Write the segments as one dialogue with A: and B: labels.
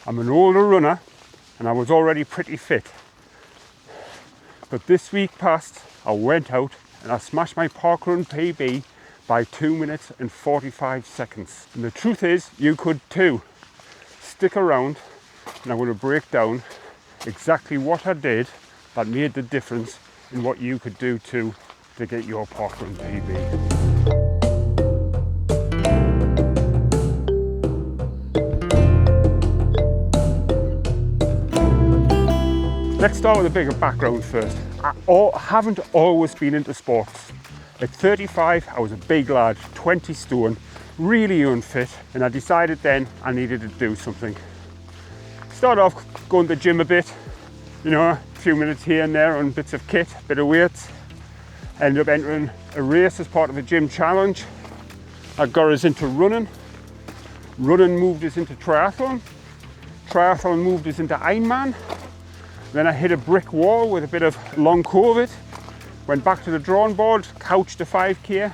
A: I'm an older runner and I was already pretty fit. But this week past, I went out and I smashed my Parkrun PB by 2 minutes and 45 seconds. And the truth is, you could too. Stick around and I'm going to break down exactly what I did that made the difference in what you could do too to get your Parkrun PB. Let's start with a bigger background first. I haven't always been into sports. At 35, I was a big lad, 20 stone, really unfit, and I decided then I needed to do something. Started off going to the gym a bit, you know, a few minutes here and there on bits of kit, bit of weights. Ended up entering a race as part of a gym challenge. That got us into running. Running moved us into triathlon. Triathlon moved us into Ironman. Then I hit a brick wall with a bit of long COVID, went back to the drawing board, couched a 5k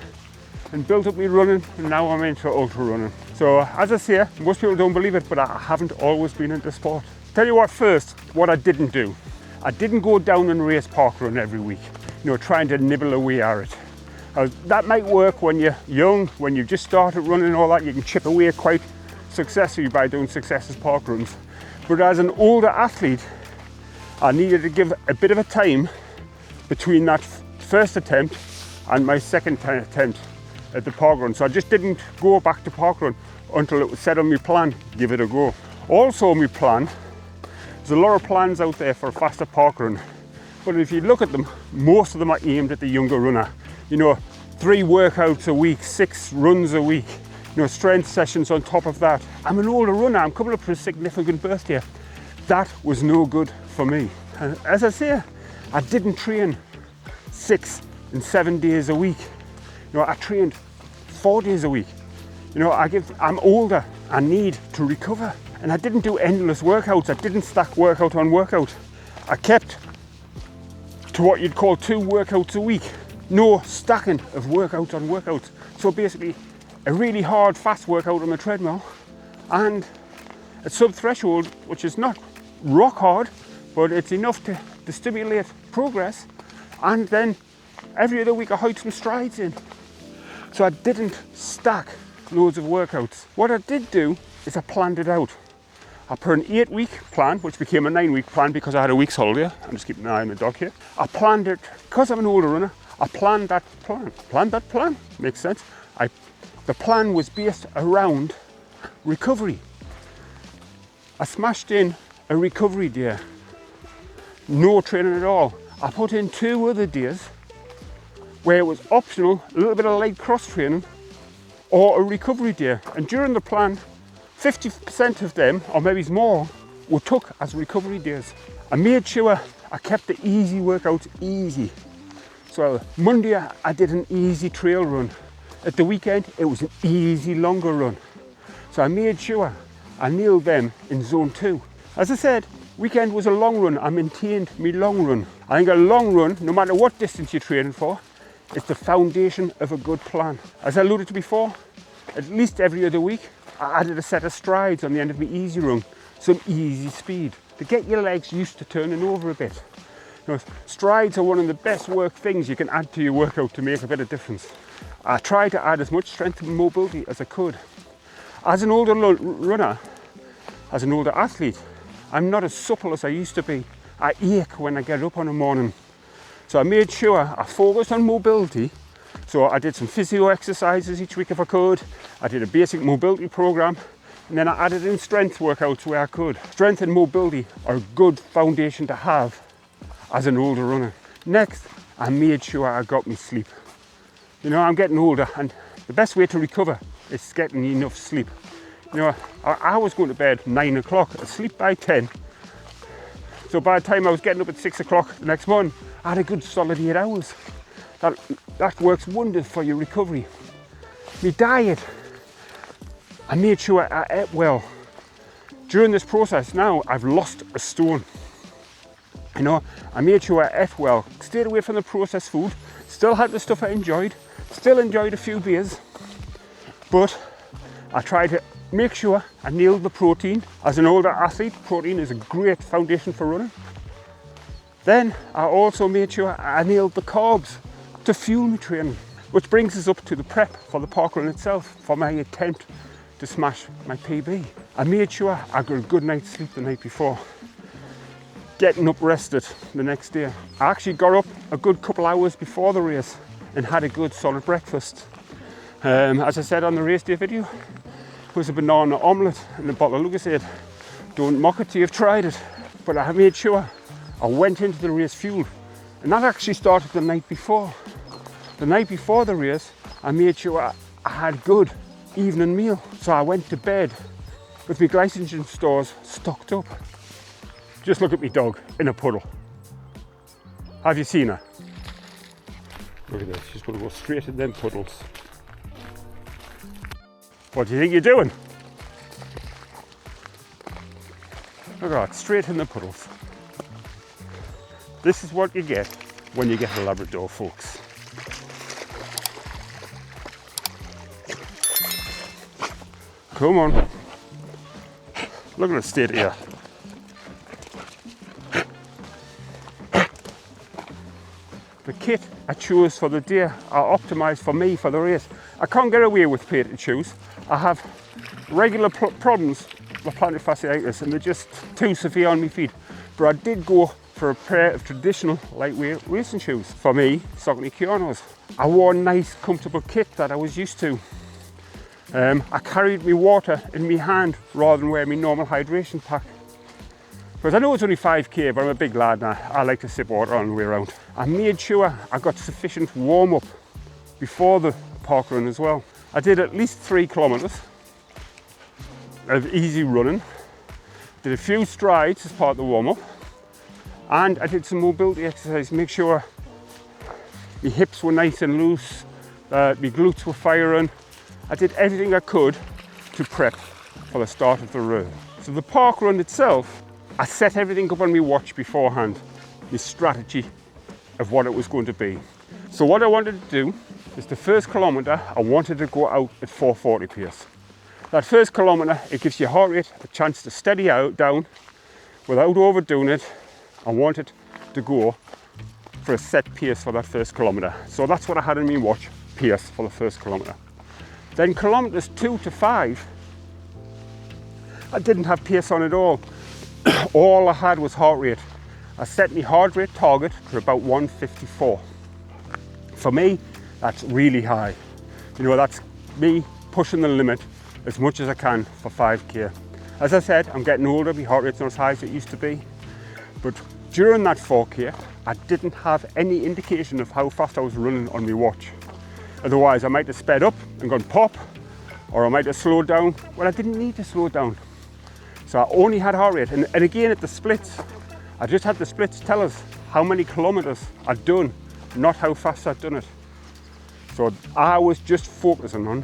A: and built up my running, and now I'm into ultra running. So as I say, most people don't believe it, but I haven't always been into sport. Tell you what first, what I didn't do. I didn't go down and race parkrun every week, you know, trying to nibble away at it. That might work when you're young, when you just started running and all that, you can chip away quite successfully by doing successive parkruns. But as an older athlete, I needed to give a bit of a time between that first attempt and my second attempt at the parkrun. So I just didn't go back to parkrun until it was set on my plan, give it a go. Also my plan, there's a lot of plans out there for a faster parkrun, but if you look at them, most of them are aimed at the younger runner. You know, 3 workouts a week, 6 runs a week, you know, strength sessions on top of that. I'm an older runner, I'm coming up for a significant birthday. That was no good for me. And as I say, I didn't train 6 and 7 days a week. You know, I trained 4 days a week. You know, I'm older, I need to recover. And I didn't do endless workouts. I didn't stack workout on workout. I kept to what you'd call 2 workouts a week. No stacking of workouts on workouts. So basically, a really hard, fast workout on the treadmill and a sub-threshold, which is not rock hard, but it's enough to stimulate progress, and then every other week I hiked some strides in. So I didn't stack loads of workouts. What I did do is I planned it out. I put an 8-week plan, which became a 9-week plan because I had a week's holiday. I'm just keeping an eye on the dog here. I planned it, because I'm an older runner, I planned that plan. Planned that plan? Makes sense. The plan was based around recovery. I smashed in a recovery day, no training at all. I put in 2 other days where it was optional, a little bit of light cross training or a recovery day. And during the plan, 50% of them, or maybe more, were took as recovery days. I made sure I kept the easy workouts easy. So Monday I did an easy trail run. At the weekend it was an easy longer run. So I made sure I nailed them in zone 2. As I said, weekend was a long run. I maintained my long run. I think a long run, no matter what distance you're training for, is the foundation of a good plan. As I alluded to before, at least every other week, I added a set of strides on the end of my easy run, some easy speed, to get your legs used to turning over a bit. You know, strides are one of the best things you can add to your workout to make a bit of difference. I tried to add as much strength and mobility as I could. As an older runner, as an older athlete, I'm not as supple as I used to be. I ache when I get up in the morning. So I made sure I focused on mobility. So I did some physio exercises each week if I could. I did a basic mobility program, and then I added in strength workouts where I could. Strength and mobility are a good foundation to have as an older runner. Next, I made sure I got my sleep. You know, I'm getting older, and the best way to recover is getting enough sleep. You know, I was going to bed 9 o'clock, asleep by 10. So by the time I was getting up at 6 o'clock the next morning, I had a good solid 8 hours. That works wonders for your recovery. My diet, I made sure I ate well. During this process now, I've lost a stone. You know, I made sure I ate well, stayed away from the processed food, still had the stuff I enjoyed, still enjoyed a few beers, but I tried to make sure I nailed the protein. As an older athlete, protein is a great foundation for running. Then I also made sure I nailed the carbs to fuel my training, which brings us up to the prep for the parkrun itself, for my attempt to smash my PB. I made sure I got a good night's sleep the night before, getting up rested the next day. I actually got up a good couple hours before the race and had a good solid breakfast. As I said on the race day video, it was a banana omelette and a bottle of Lucozade. Don't mock it till you've tried it. But I made sure I went into the race fueled, and that actually started the night before. The night before the race, I made sure I had good evening meal. So I went to bed with my glycogen stores stocked up. Just look at me dog in a puddle. Have you seen her? Look at this, she's going to go straight in them puddles. What do you think you're doing? Look at that, straight in the puddles. This is what you get when you get a Labrador, folks. Come on. Look at the state here. The kit I chose for the day are optimised for me for the race. I can't get away with plated shoes. I have regular problems with plantar fasciitis and they're just too severe on my feet. But I did go for a pair of traditional lightweight racing shoes. For me, Saucony Kionos. I wore a nice comfortable kit that I was used to. I carried my water in my hand rather than wear my normal hydration pack. Because I know it's only 5k, but I'm a big lad and I like to sip water on the way around. I made sure I got sufficient warm up before the parkrun as well. I did at least 3 kilometers of easy running, did a few strides as part of the warm up, and I did some mobility exercise to make sure my hips were nice and loose, my glutes were firing. I did everything I could to prep for the start of the run. So the parkrun itself, I set everything up on my watch beforehand, the strategy of what it was going to be. So what I wanted to do is the first kilometre, I wanted to go out at 4:40 pace. That first kilometre, it gives your heart rate a chance to steady out down without overdoing it. I wanted to go for a set pace for that first kilometre. So that's what I had in my watch, pace for the first kilometre. Then kilometres 2 to 5, I didn't have pace on at all. All I had was heart rate. I set my heart rate target to about 154. For me, that's really high. You know, that's me pushing the limit as much as I can for 5k. As I said, I'm getting older, my heart rate's not as high as it used to be. But during that 4k, I didn't have any indication of how fast I was running on my watch. Otherwise, I might have sped up and gone pop, or I might have slowed down. Well, I didn't need to slow down. So I only had heart rate. And again, at the splits, I just had the splits tell us how many kilometers I'd done, not how fast I'd done it. So I was just focusing on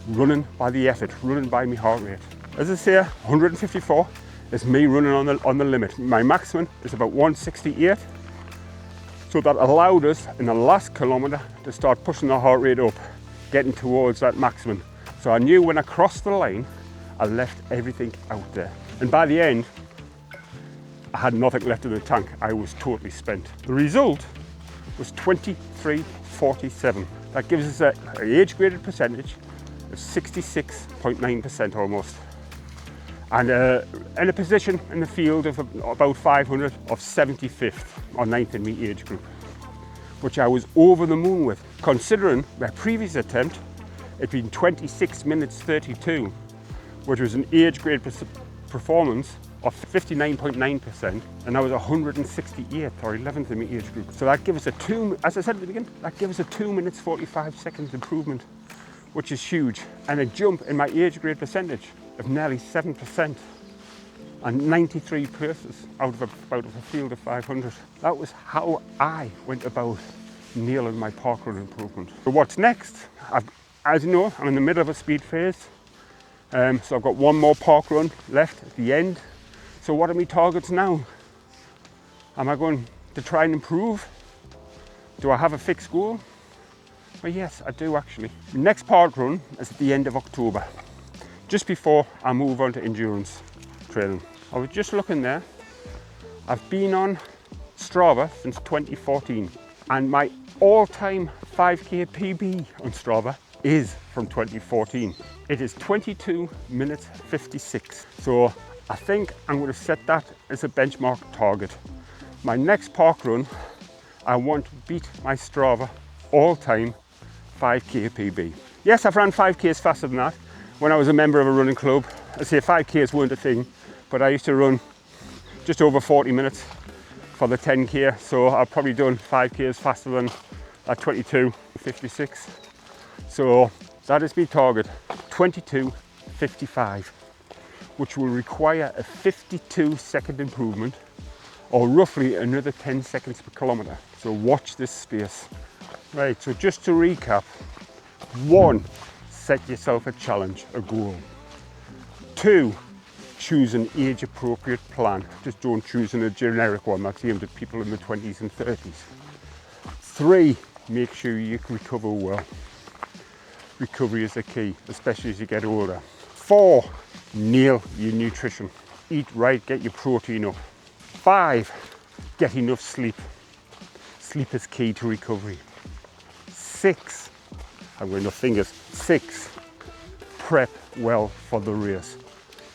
A: running by the effort, running by my heart rate. As I say, 154 is me running on the limit. My maximum is about 168. So that allowed us in the last kilometre to start pushing the heart rate up, getting towards that maximum. So I knew when I crossed the line, I left everything out there. And by the end, I had nothing left in the tank. I was totally spent. The result was 23:47. That gives us an age-graded percentage of 66.9% almost. And in a position in the field of about 500 of 75th or 9th in my age group, which I was over the moon with, considering my previous attempt, it'd been 26 minutes 32, which was an age grade performance of 59.9%, and I was 168th or 11th in my age group. So that gives us as I said at the beginning, that gives us a 2 minutes 45 seconds improvement, which is huge, and a jump in my age grade percentage of nearly 7% and 93 places out of a field of 500. That was how I went about nailing my parkrun improvement. So what's next? As you know, I'm in the middle of a speed phase. So I've got one more parkrun left at the end. So what are my targets now? Am I going to try and improve? Do I have a fixed goal? Well, yes, I do actually. Next parkrun is at the end of October. just before I move on to endurance training. I was just looking there. I've been on Strava since 2014, and my all-time 5k PB on Strava is from 2014. It is 22 minutes 56. So I think I'm going to set that as a benchmark target. My next park run, I want to beat my Strava all-time 5k PB. Yes, I've ran 5k's faster than that when I was a member of a running club. I say 5k's weren't a thing, but I used to run just over 40 minutes for the 10k, so I've probably done 5k's faster than that 22:56. So that is my target, 22:55, which will require a 52-second improvement, or roughly another 10 seconds per kilometre. So watch this space. Right, so just to recap, 1, set yourself a challenge, a goal. 2, choose an age-appropriate plan. Just don't choose a generic one that's aimed at people in the 20s and 30s. 3, make sure you recover well. Recovery is the key, especially as you get older. 4, nail your nutrition. Eat right, get your protein up. 5, get enough sleep. Sleep is key to recovery. 6, I've got enough fingers. 6, prep well for the race.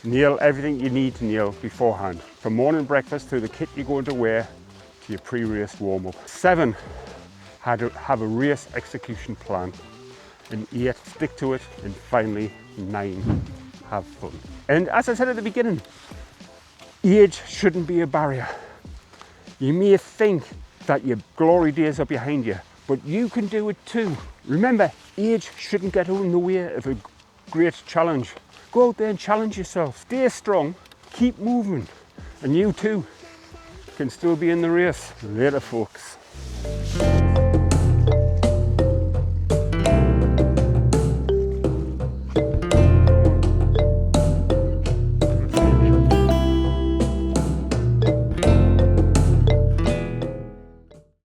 A: Nail everything you need to nail beforehand, from morning breakfast to the kit you're going to wear to your pre-race warm-up. 7, have a race execution plan. And 8, stick to it. And finally, 9, have fun. And as I said at the beginning, age shouldn't be a barrier. You may think that your glory days are behind you, but you can do it too. Remember, age shouldn't get in the way of a great challenge. Go out there and challenge yourself. Stay strong, keep moving, and you too can still be in the race. Later, folks.